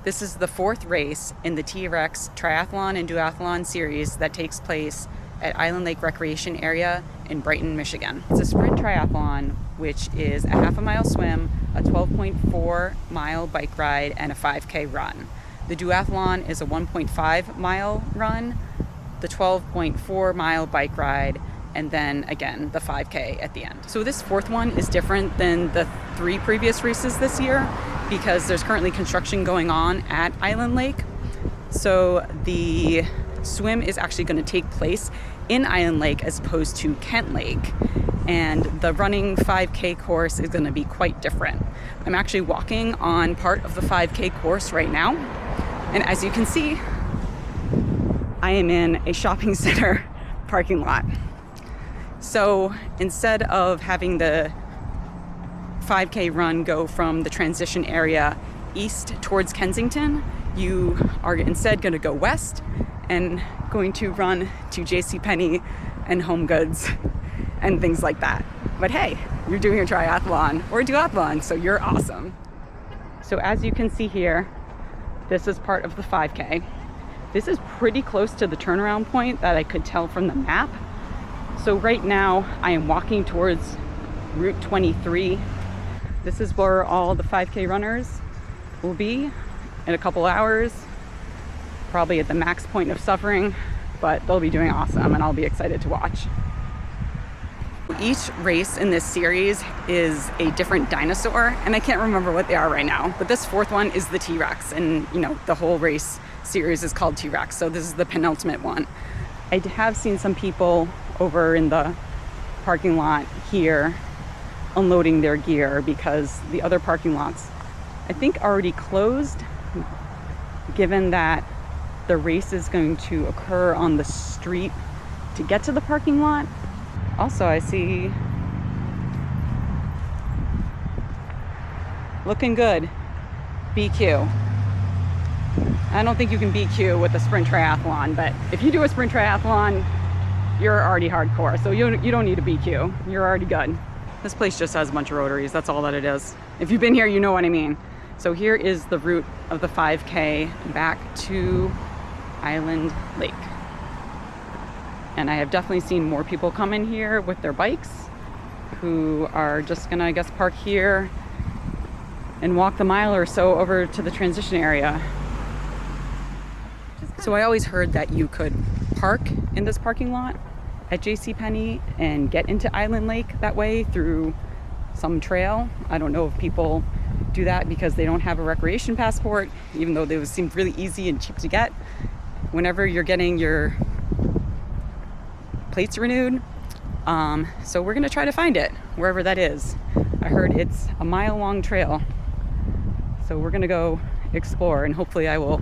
This is the fourth race in the T-Rex Triathlon and Duathlon series that takes place at Island Lake Recreation Area in Brighton, Michigan. It's a sprint triathlon, which is a half a mile swim, a 12.4 mile bike ride, and a 5K run. The duathlon is a 1.5 mile run, the 12.4 mile bike ride, and then again the 5K at the end. So this fourth one is different than the 3 previous races this year because there's currently construction going on at Island Lake. So the swim is actually going to take place in Island Lake as opposed to Kent Lake, and the running 5K course is going to be quite different. I'm actually walking on part of the 5K course right now, and as you can see, I am in a shopping center parking lot. So instead of having the 5K run go from the transition area east towards Kensington, you are instead going to go west and going to run to JCPenney and Home Goods and things like that. But hey, you're doing a triathlon or a duathlon, so you're awesome. So as you can see here, this is part of the 5K. This is pretty close to the turnaround point that I could tell from the map. So right now I am walking towards Route 23. This is where all the 5K runners will be in a couple hours, probably at the max point of suffering, but they'll be doing awesome and I'll be excited to watch. Each race in this series is a different dinosaur, and I can't remember what they are right now, but this fourth one is the T-Rex, and you know, the whole race series is called T-Rex, so this is the penultimate one. I have seen some people over in the parking lot here unloading their gear because the other parking lots, I think, already closed, given that the race is going to occur on the street to get to the parking lot. Also, I see looking good, BQ. I don't think you can BQ with a sprint triathlon, but if you do a sprint triathlon, you're already hardcore, so you don't need a BQ. You're already good. This place just has a bunch of rotaries, that's all that it is. If you've been here, you know what I mean. So here is the route of the 5K back to Island Lake. And I have definitely seen more people come in here with their bikes who are just gonna, I guess, park here and walk the mile or so over to the transition area. So I always heard that you could park in this parking lot at JCPenney and get into Island Lake that way through some trail. I don't know if people do that because they don't have a recreation passport, even though they seem really easy and cheap to get whenever you're getting your plates renewed. So we're gonna try to find it wherever that is. I heard it's a mile-long trail, so we're gonna go explore, and hopefully I will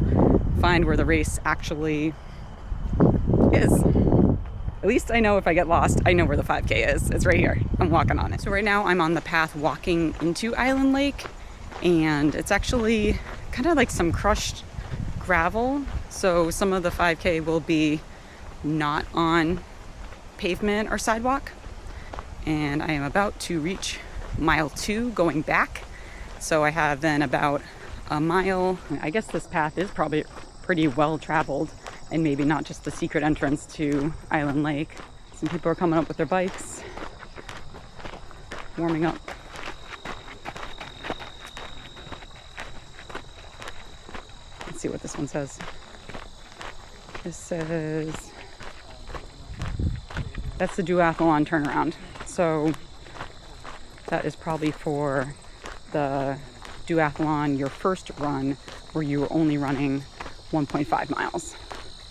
find where the race actually is. At least I know if I get lost, I know where the 5K is. It's right here. I'm walking on it. So right now I'm on the path walking into Island Lake, and it's actually kind of like some crushed gravel. So some of the 5K will be not on pavement or sidewalk. And I am about to reach mile 2 going back. So I have then about a mile. I guess this path is probably pretty well traveled, and maybe not just the secret entrance to Island Lake. Some people are coming up with their bikes, warming up. Let's see what this one says. This says, that's the duathlon turnaround. So that is probably for the duathlon, your first run, where you were only running 1.5 miles.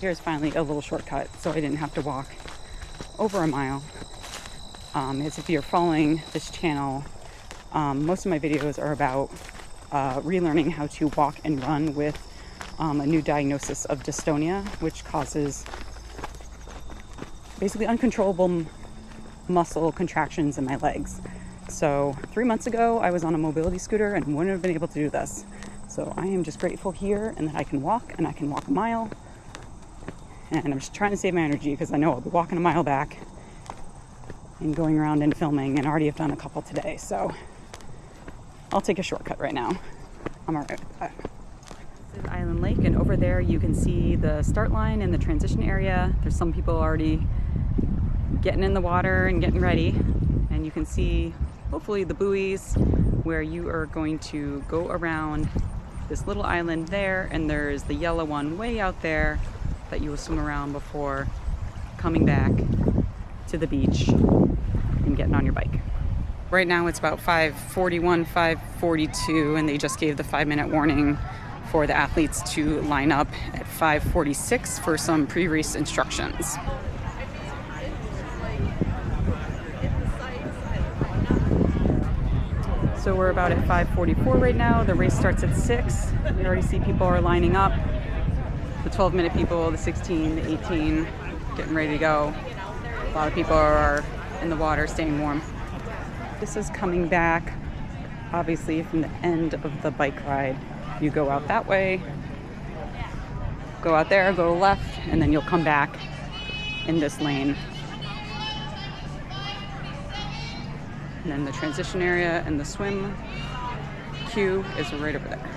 Here's finally a little shortcut, so I didn't have to walk over a mile. As if you're following this channel, most of my videos are about relearning how to walk and run with a new diagnosis of dystonia, which causes basically uncontrollable muscle contractions in my legs. So 3 months ago, I was on a mobility scooter and wouldn't have been able to do this. So I am just grateful here and that I can walk, and I can walk a mile. And I'm just trying to save my energy because I know I'll be walking a mile back and going around and filming, and already have done a couple today. So I'll take a shortcut right now. I'm all right with that. This is Island Lake, and over there you can see the start line and the transition area. There's some people already getting in the water and getting ready, and you can see hopefully the buoys where you are going to go around this little island there, and there's the yellow one way out there that you will swim around before coming back to the beach and getting on your bike. Right now it's about 5:41, 5:42, and they just gave the 5-minute warning for the athletes to line up at 5:46 for some pre-race instructions. So we're about at 5:44 right now. The race starts at 6. You already see people are lining up. The 12-minute people, the 16, the 18, getting ready to go. A lot of people are in the water staying warm. This is coming back, obviously, from the end of the bike ride. You go out that way, go out there, go left, and then you'll come back in this lane. And then the transition area and the swim queue is right over there.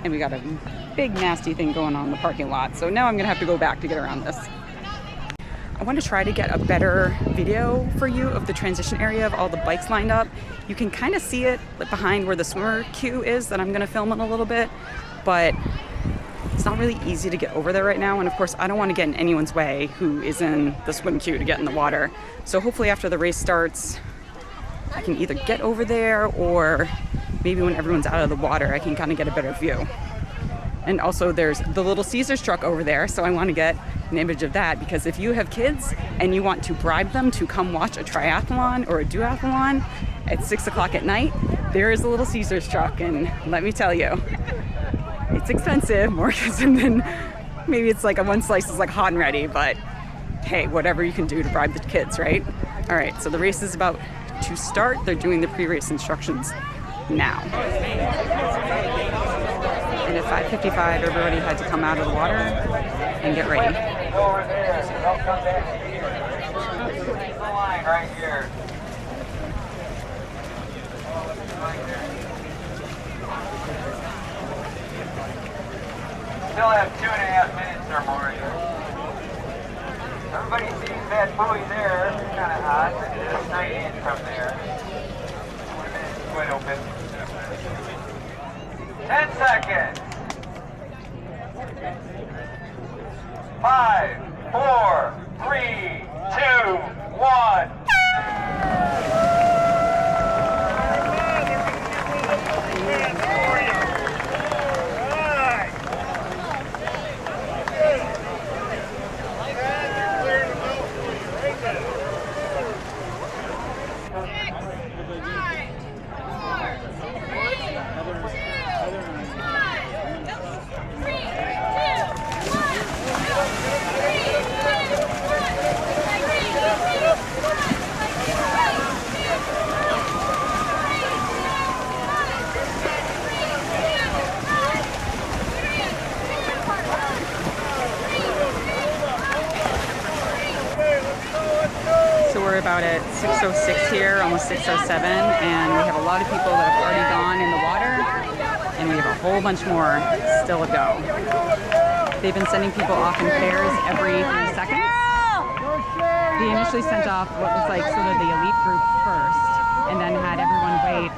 And we got a big nasty thing going on in the parking lot. So now I'm gonna have to go back to get around this. I want to try to get a better video for you of the transition area of all the bikes lined up. You can kind of see it behind where the swimmer queue is that I'm gonna film in a little bit, but it's not really easy to get over there right now. And of course, I don't want to get in anyone's way who is in the swim queue to get in the water. So hopefully after the race starts, I can either get over there, or maybe when everyone's out of the water, I can kind of get a better view. And also there's the Little Caesars truck over there, so I want to get an image of that, because if you have kids and you want to bribe them to come watch a triathlon or a duathlon at 6 o'clock at night, there is a Little Caesars truck, and let me tell you, it's expensive, more expensive than maybe it's like one slice is like hot and ready, but hey, whatever you can do to bribe the kids, right? All right, so the race is about to start. They're doing the pre-race instructions now. And at 5:55, everybody had to come out of the water and get ready. Right here. Still have 2.5 minutes or more here. Everybody sees that buoy there. It's kind of hot. It's night in from there. 1 minute, quite open. 10 seconds. 5, 4, 3, 2, 1. We're about at 6:06 here, almost 6:07, and we have a lot of people that have already gone in the water, and we have a whole bunch more still to go. They've been sending people off in pairs every 3 seconds. They initially sent off what was like sort of the elite group first, and then had everyone wait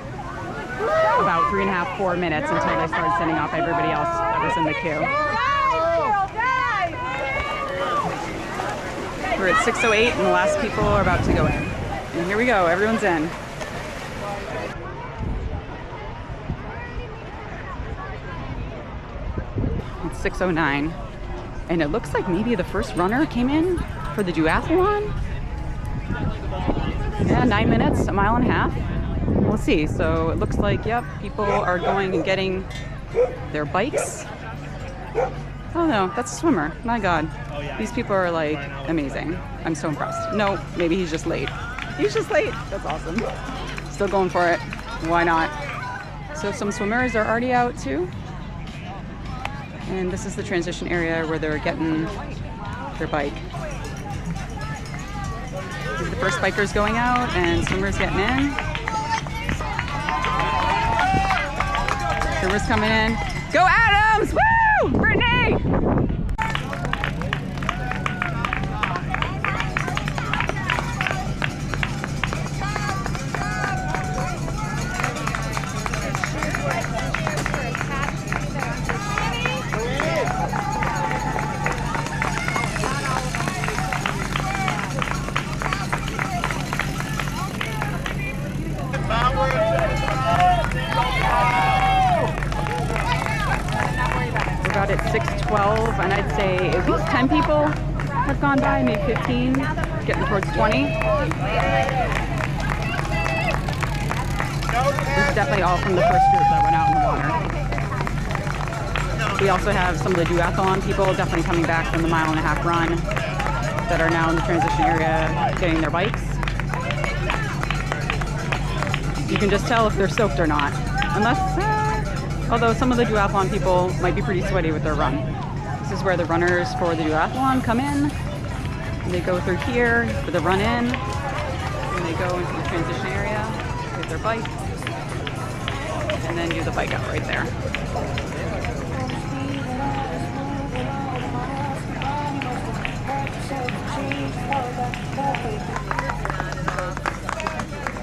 about 3.5, 4 minutes until they started sending off everybody else that was in the queue. We're at 6:08 and the last people are about to go in. And here we go, everyone's in. It's 6:09, and it looks like maybe the first runner came in for the duathlon. Yeah, 9 minutes, 1.5 miles. We'll see. So it looks like, yep, people are going and getting their bikes. Oh no, that's a swimmer. My God. These people are like amazing. I'm so impressed. No, maybe he's just late. He's just late. That's awesome. Still going for it. Why not? So some swimmers are already out too. And this is the transition area where they're getting their bike. These are the first bikers going out and swimmers getting in. Swimmers coming in. Go Adams! Woo! Brittany! We're about at 6:12, and I'd say at least 10 people have gone by, maybe 15, getting towards 20. This is definitely all from the first group that went out in the water. We also have some of the duathlon people definitely coming back from the 1.5 mile run that are now in the transition area getting their bikes. You can just tell if they're soaked or not, unless, although some of the duathlon people might be pretty sweaty with their run. This is where the runners for the duathlon come in. And they go through here for the run in, and they go into the transition area with their bike, and then do the bike out right there.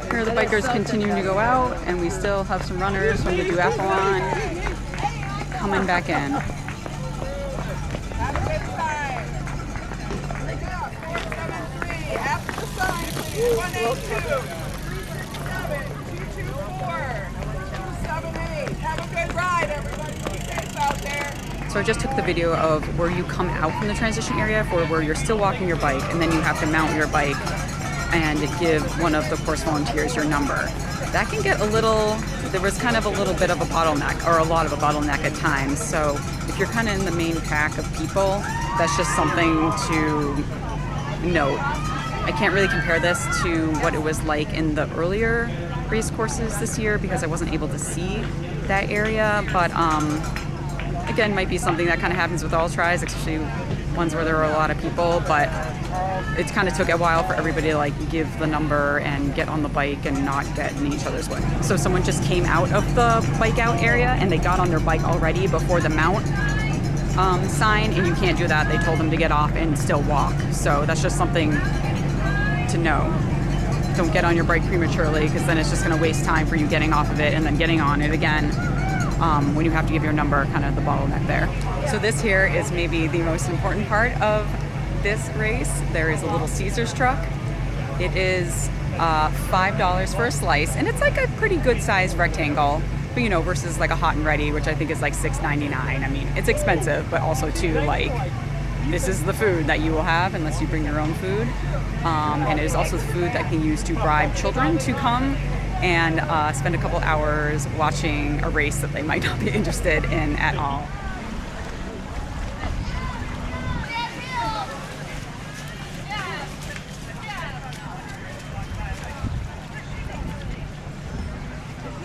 Here are the bikers continuing to go out, and we still have some runners from the duathlon coming back in. So I just took the video of where you come out from the transition area for where you're still walking your bike, and then you have to mount your bike and give one of the course volunteers your number. That can get a little, there was kind of a little bit of a bottleneck, or a lot of a bottleneck at times. So if you're kind of in the main pack of people, that's just something to note. I can't really compare this to what it was like in the earlier race courses this year because I wasn't able to see that area, but again, might be something that kind of happens with all tries, especially ones where there are a lot of people, but it kind of took a while for everybody to like give the number and get on the bike and not get in each other's way. So someone just came out of the bike out area and they got on their bike already before the mount sign, and you can't do that. They told them to get off and still walk. So that's just something to know. Don't get on your bike prematurely because then it's just going to waste time for you getting off of it and then getting on it again when you have to give your number, kind of the bottleneck there. So this here is maybe the most important part of this race. There is a little Caesar's truck. It is $5 for a slice, and it's like a pretty good sized rectangle, but you know, versus like a hot and ready, which I think is like $6.99. I mean, it's expensive, but also too, like, this is the food that you will have unless you bring your own food. And it is also the food that can use to bribe children to come and spend a couple hours watching a race that they might not be interested in at all.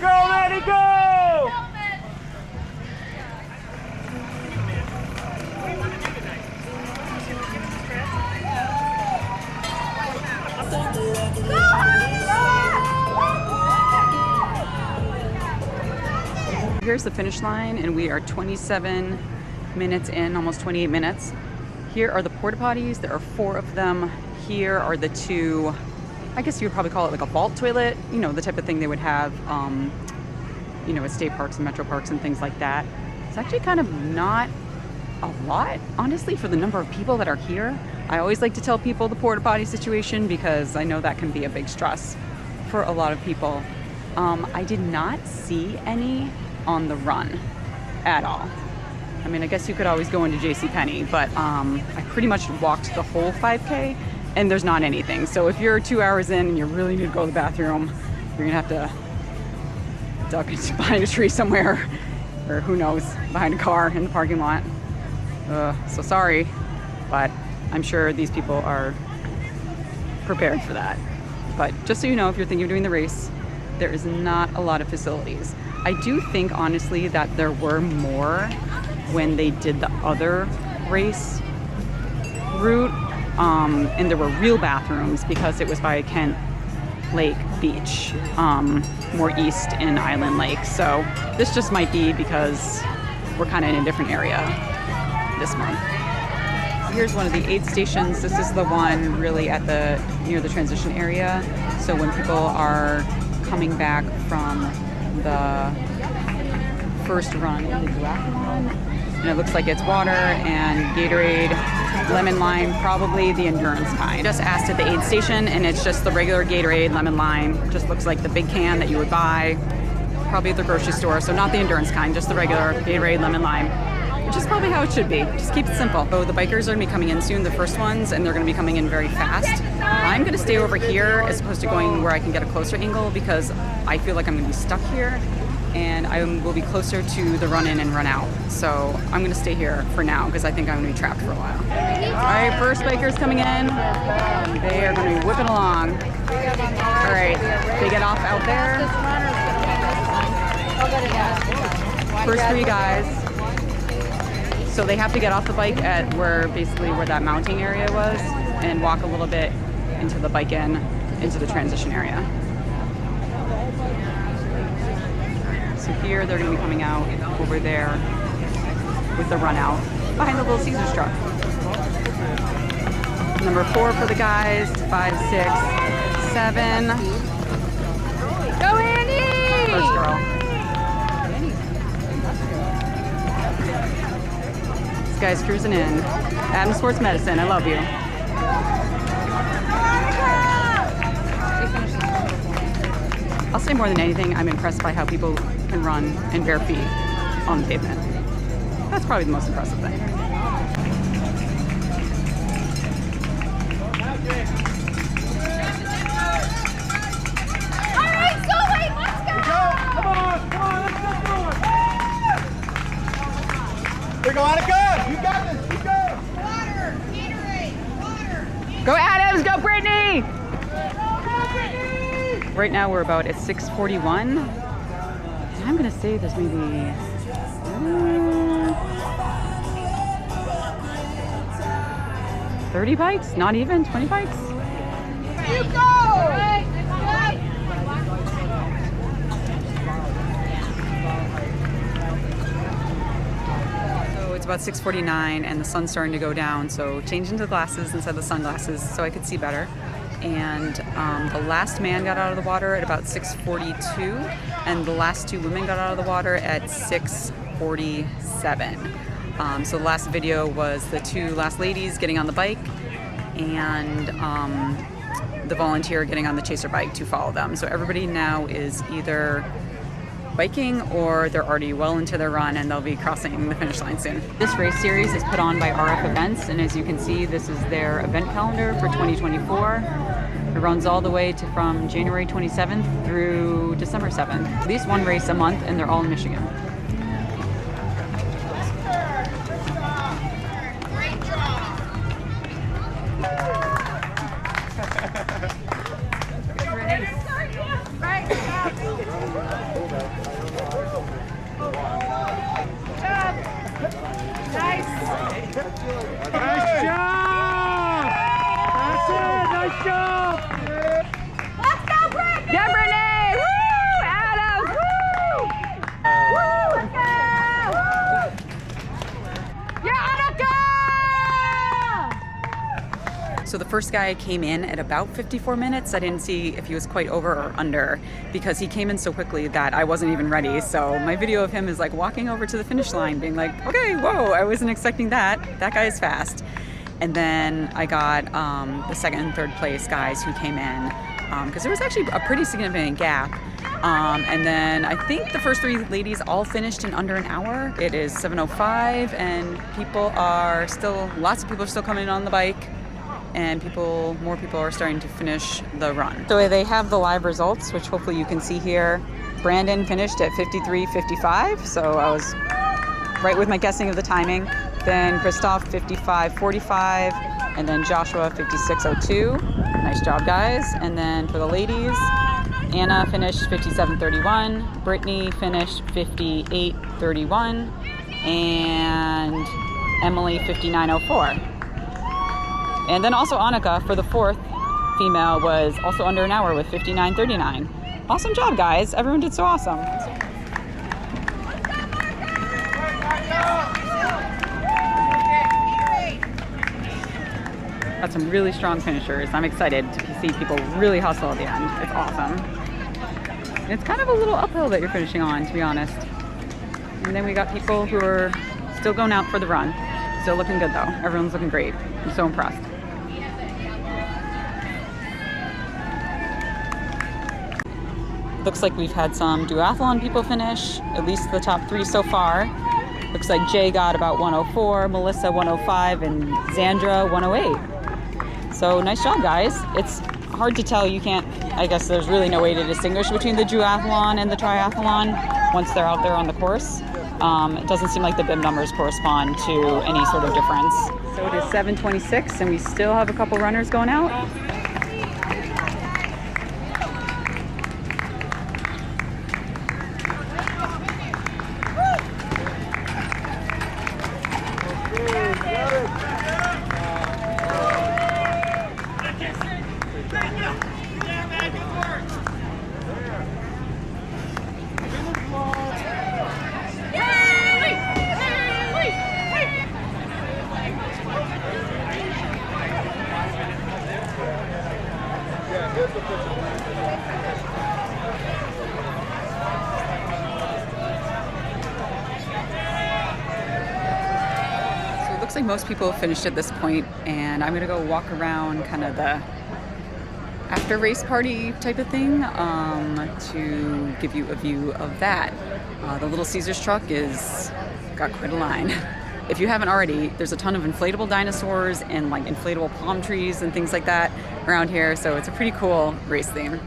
Go, Maddie, go! Here's the finish line, and we are 27 minutes in, almost 28 minutes. Here are the porta potties. There are 4 of them. Here are the 2, I guess you would probably call it like a vault toilet, you know, the type of thing they would have, you know, at state parks and metro parks and things like that. It's actually kind of not a lot, honestly, for the number of people that are here. I always like to tell people the porta potty situation because I know that can be a big stress for a lot of people. I did not see any on the run at all. I mean, I guess you could always go into JCPenney, but I pretty much walked the whole 5K and there's not anything. So if you're 2 hours in and you really need to go to the bathroom, you're gonna have to duck behind a tree somewhere, or who knows, behind a car in the parking lot. So sorry, but I'm sure these people are prepared for that. But just so you know, if you're thinking of doing the race, there is not a lot of facilities. I do think, honestly, that there were more when they did the other race route, and there were real bathrooms because it was by Kent Lake Beach, more east in Island Lake. So this just might be because we're kind of in a different area this month. Here's one of the aid stations. This is the one really at near the transition area. So when people are coming back from the first run in the duathlon, and it looks like it's water and Gatorade, lemon lime, probably the endurance kind. Just asked at the aid station, and it's just the regular Gatorade lemon lime. Just looks like the big can that you would buy probably at the grocery store. So not the endurance kind, just the regular Gatorade lemon lime, which is probably how it should be. Just keep it simple. So the bikers are gonna be coming in soon, the first ones, and they're gonna be coming in very fast. I'm gonna stay over here as opposed to going where I can get a closer angle because I feel like I'm gonna be stuck here, and I will be closer to the run in and run out. So I'm gonna stay here for now because I think I'm gonna be trapped for a while. All right, first bikers coming in. They are gonna be whipping along. All right, they get off out there. First three guys. So they have to get off the bike at where that mounting area was and walk a little bit into the bike into the transition area. So here they're going to be coming out over there with the run out behind the Little Caesars truck. Number 4 for the guys, 5, 6, 7. Go Annie! First girl. This guy's cruising in. Adam Sports Medicine, I love you. I'll say more than anything, I'm impressed by how people can run in bare feet on the pavement. That's probably the most impressive thing. All right, so wait, let's go! Come on, let's go. Here go, Annika. You got this. You go. Water, Gatorade, water. Go Adams, go Brittany! Right now we're about at 6:41. And I'm gonna say there's maybe 30 bikes? Not even 20 bikes? You go! Right, So it's about 6:49 and the sun's starting to go down, so changed into the glasses instead of the sunglasses so I could see better. And the last man got out of the water at about 6:42, and the last 2 women got out of the water at 6:47. So the last video was the 2 last ladies getting on the bike and the volunteer getting on the chaser bike to follow them. So everybody now is either biking or they're already well into their run and they'll be crossing the finish line soon. This race series is put on by RF Events, and as you can see, this is their event calendar for 2024. It runs all the way from January 27th through December 7th. At least one race a month, and they're all in Michigan. Great job. Right. Nice. Nice job. That's it. Nice job. Let's go, Brittany! Yeah, Brittany! Woo! Adams! Woo! Woo! Let's go! You're Annika! So the first guy came in at about 54 minutes. I didn't see if he was quite over or under because he came in so quickly that I wasn't even ready. So my video of him is like walking over to the finish line being like, okay, whoa, I wasn't expecting that. That guy is fast. And then I got the second and third place guys who came in because there was actually a pretty significant gap. And then I think the first 3 ladies all finished in under an hour. It is 7:05 and lots of people are still coming in on the bike. And more people are starting to finish the run. So they have the live results, which hopefully you can see here. Brandon finished at 53:55, so I was right with my guessing of the timing. Then Christoph 55:45, and then Joshua 56:02. Nice job, guys. And then for the ladies, Anna finished 57:31, Brittany finished 58:31, and Emily 59:04. And then also Annika for the 4th female was also under an hour with 59:39. Awesome job, guys. Everyone did so awesome. Got some really strong finishers. I'm excited to see people really hustle at the end. It's awesome. And it's kind of a little uphill that you're finishing on, to be honest. And then we got people who are still going out for the run. Still looking good though. Everyone's looking great. I'm so impressed. Looks like we've had some duathlon people finish, at least the top 3 so far. Looks like Jay got about 104, Melissa 105, and Xandra 108. So nice job, guys. It's hard to tell. You can't, I guess there's really no way to distinguish between the duathlon and the triathlon once they're out there on the course. It doesn't seem like the bib numbers correspond to any sort of difference. So it is 7:26 and we still have a couple runners going out. Looks like most people have finished at this point, and I'm gonna go walk around kind of the after race party type of thing to give you a view of that. The Little Caesars truck is got quite a line. If you haven't already, there's a ton of inflatable dinosaurs and like inflatable palm trees and things like that around here, so it's a pretty cool race theme.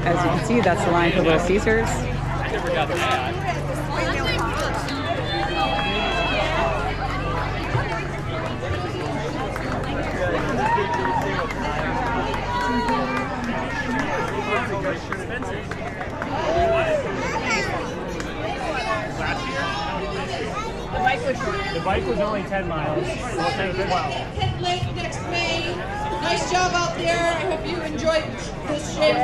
As you can see, that's the line for Little Caesars. The bike was only 10 miles. We'll take 12. Hit late next May. Nice job out there. I hope you enjoyed this shave.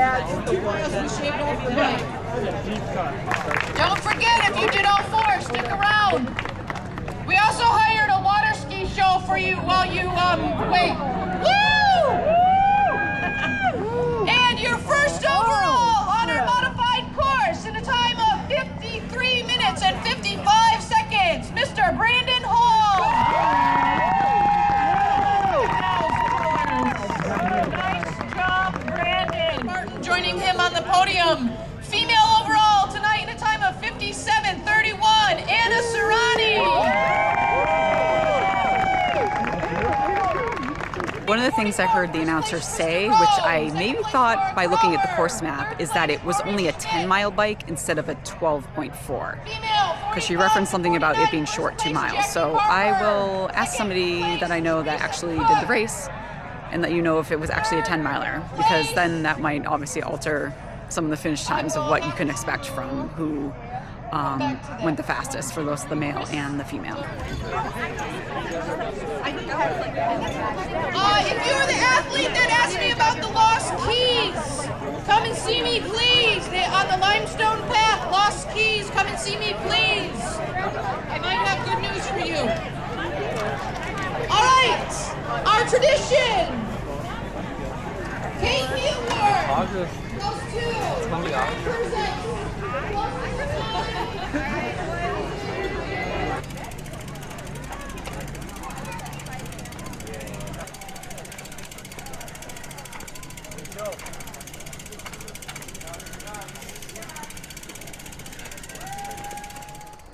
2 miles we shaved off the bike. Don't forget, if you did all 4, stick around. We also hired a water ski show for you while you wait. Woo! And your first overall on our modified course in a time of 53 minutes and 55 seconds, Mr. Brandon Hall. Nice job, Brandon. Martin joining him on the podium. Female overall tonight in a time of 57:31, Anna Serrani. One of the things I heard the announcer say, which I maybe thought by looking at the course map, is that it was only a 10-mile bike instead of a 12.4. Because she referenced something about it being short 2 miles. So I will ask somebody that I know that actually did the race and let you know if it was actually a 10-miler, because then that might obviously alter some of the finish times of what you can expect from who went the fastest for both the male and the female. If you're the athlete that asked me about the lost keys, come and see me, please. On the limestone path, lost keys, come and see me, please. I might have good news for you. All right, our tradition. Kate Mueller goes to present.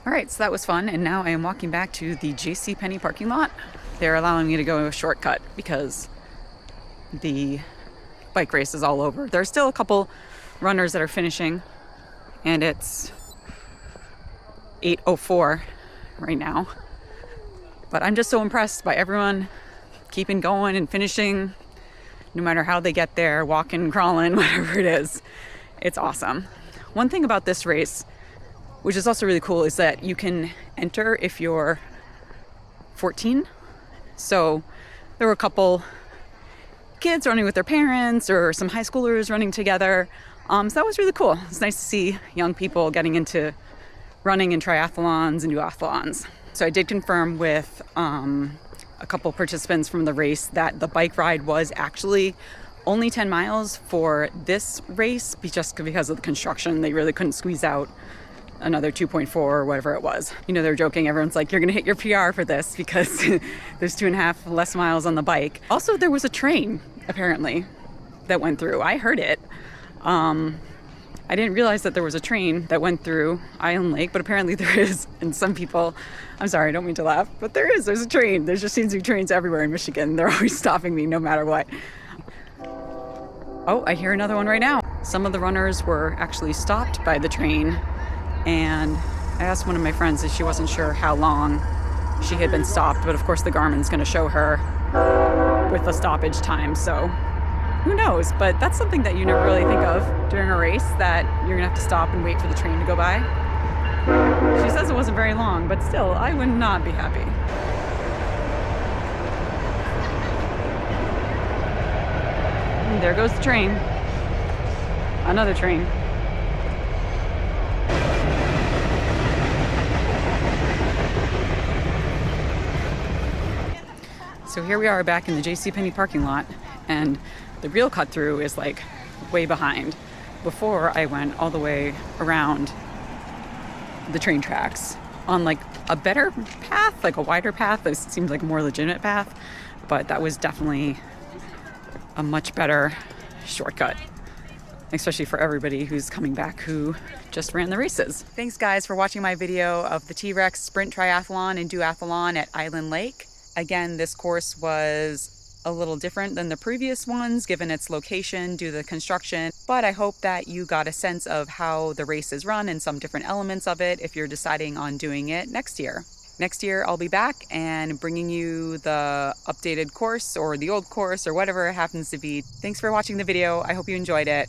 All right, so that was fun, and now I am walking back to the JCPenney parking lot. They're allowing me to go a shortcut because the bike race is all over. There are still a couple runners that are finishing, and it's 8:04 right now. But I'm just so impressed by everyone keeping going and finishing, no matter how they get there, walking, crawling, whatever it is. It's awesome. One thing about this race, which is also really cool, is that you can enter if you're 14. So there were a couple kids running with their parents or some high schoolers running together. So that was really cool. It's nice to see young people getting into running in triathlons and duathlons. So I did confirm with a couple participants from the race that the bike ride was actually only 10 miles for this race, just because of the construction. They really couldn't squeeze out another 2.4 or whatever it was. You know, they're joking. Everyone's like, you're going to hit your PR for this because there's 2.5 less miles on the bike. Also, there was a train, apparently, that went through. I heard it. I didn't realize that there was a train that went through Island Lake, but apparently there is. And some people, I'm sorry, I don't mean to laugh, but there's a train. There just seems to be trains everywhere in Michigan. They're always stopping me no matter what. Oh, I hear another one right now. Some of the runners were actually stopped by the train. And I asked one of my friends if she wasn't sure how long she had been stopped, but of course the Garmin's going to show her with the stoppage time, so who knows? But that's something that you never really think of during a race, that you're going to have to stop and wait for the train to go by. She says it wasn't very long, but still, I would not be happy. And there goes the train. Another train. So here we are back in the JCPenney parking lot, and the real cut through is like way behind. Before I went all the way around the train tracks on like a better path, like a wider path. This seems like a more legitimate path, but that was definitely a much better shortcut, especially for everybody who's coming back who just ran the races. Thanks guys for watching my video of the T-Rex Sprint Triathlon and Duathlon at Island Lake. Again, this course was a little different than the previous ones given its location due to the construction, but I hope that you got a sense of how the race is run and some different elements of it if you're deciding on doing it next year. Next year, I'll be back and bringing you the updated course or the old course or whatever it happens to be. Thanks for watching the video. I hope you enjoyed it.